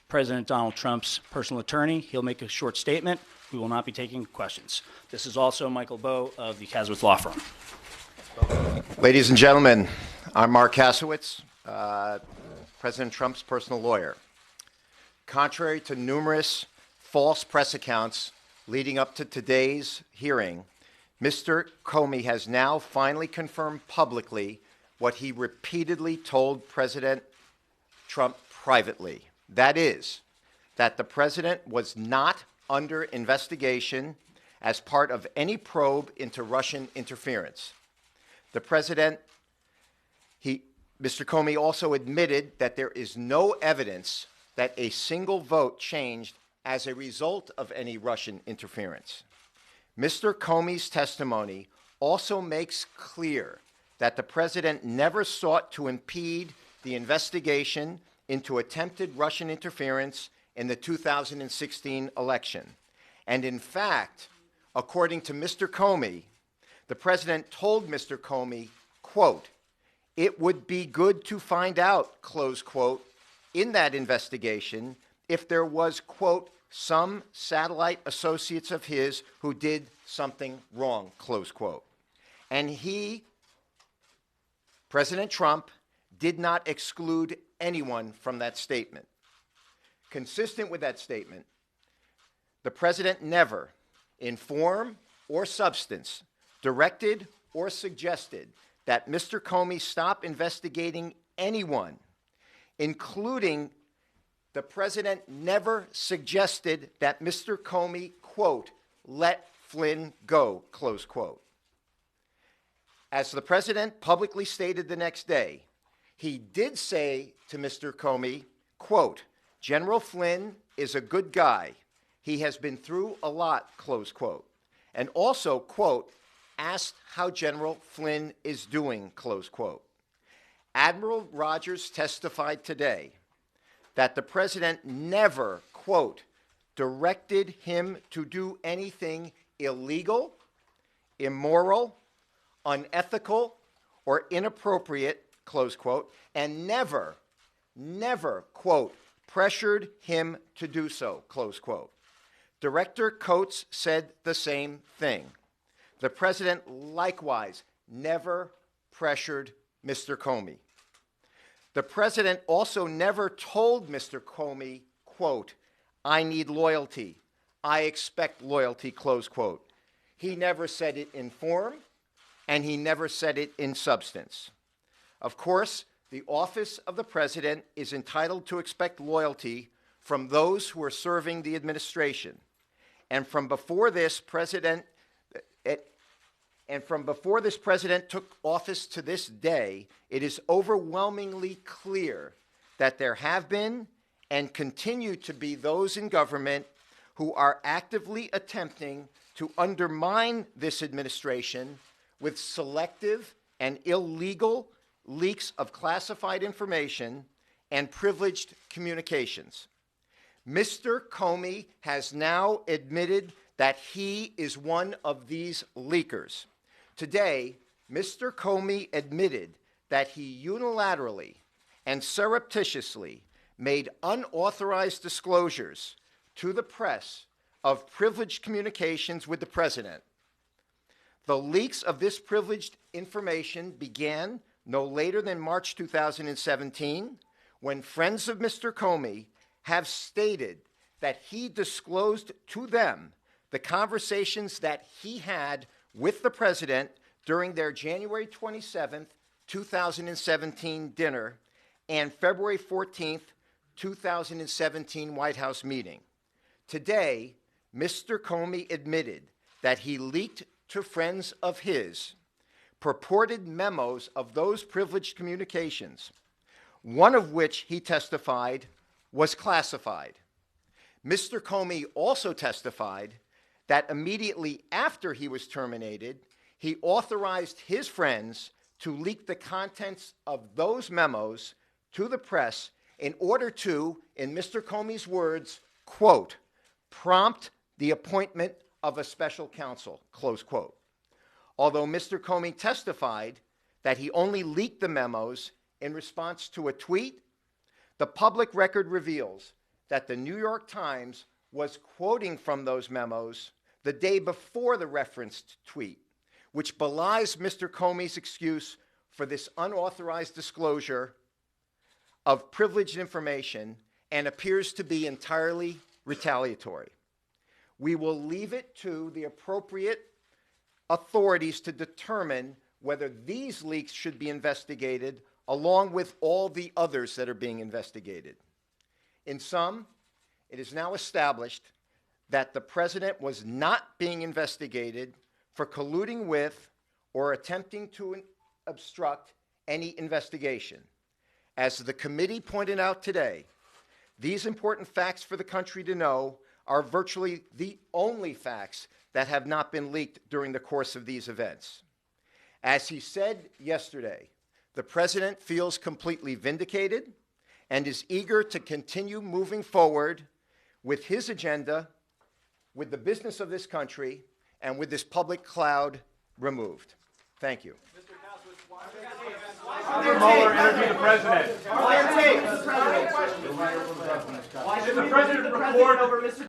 President Donald Trump's personal attorney. He'll make a short statement. We will not be taking questions. This is also Michael Bowe of the Kasowitz Law Firm. Ladies and gentlemen, I'm Marc Kasowitz, President Trump's personal lawyer. Contrary to numerous false press accounts leading up to today's hearing, Mr. Comey has now finally confirmed publicly what he repeatedly told President Trump privately. That is, that the president was not under investigation as part of any probe into Russian interference. The president, Mr. Comey also admitted that there is no evidence that a single vote changed as a result of any Russian interference. Mr. Comey's testimony also makes clear that the president never sought to impede the investigation into attempted Russian interference in the 2016 election. And in fact, according to Mr. Comey, the president told Mr. Comey, quote, "It would be good to find out," close quote, in that investigation if there was, quote, "some satellite associates of his who did something wrong," close quote. And he, President Trump, did not exclude anyone from that statement. Consistent with that statement, the president never, in form or substance, directed or suggested that Mr. Comey stop investigating anyone, including the president never suggested that Mr. Comey, quote, "let Flynn go," close quote. As the president publicly stated the next day, he did say to Mr. Comey, quote, "General Flynn is a good guy. He has been through a lot," close quote. And also, quote, "asked how General Flynn is doing," close quote. Admiral Rogers testified today that the president never, quote, "directed him to do anything illegal, immoral, unethical, or inappropriate," close quote, and never, quote, "pressured him to do so," close quote. Director Coates said the same thing. The president likewise never pressured Mr. Comey. The president also never told Mr. Comey, quote, "I need loyalty. I expect loyalty," close quote. He never said it in form, and he never said it in substance. Of course, the office of the president is entitled to expect loyalty from those who are serving the administration. And from before this president took office to this day, it is overwhelmingly clear that there have been and continue to be those in government who are actively attempting to undermine this administration with selective and illegal leaks of classified information and privileged communications. Mr. Comey has now admitted that he is one of these leakers. Today, Mr. Comey admitted that he unilaterally and surreptitiously made unauthorized disclosures to the press of privileged communications with the president. The leaks of this privileged information began no later than March 2017, when friends of Mr. Comey have stated that he disclosed to them the conversations that he had with the president during their January 27th, 2017 dinner and February 14th, 2017 White House meeting. Today, Mr. Comey admitted that he leaked to friends of his purported memos of those privileged communications, one of which he testified was classified. Mr. Comey also testified that immediately after he was terminated, he authorized his friends to leak the contents of those memos to the press in order to, in Mr. Comey's words, quote, "prompt the appointment of a special counsel," close quote. Although Mr. Comey testified that he only leaked the memos in response to a tweet, the public record reveals that the New York Times was quoting from those memos the day before the referenced tweet, which belies Mr. Comey's excuse for this unauthorized disclosure of privileged information and appears to be entirely retaliatory. We will leave it to the appropriate authorities to determine whether these leaks should be investigated along with all the others that are being investigated. In sum, it is now established that the president was not being investigated for colluding with or attempting to obstruct any investigation. As the committee pointed out today, these important facts for the country to know are virtually the only facts that have not been leaked during the course of these events. As he said yesterday, the president feels completely vindicated and is eager to continue moving forward with his agenda, with the business of this country, and with this public cloud removed. Thank you. Mueller interview the president. Did the president record over Mr.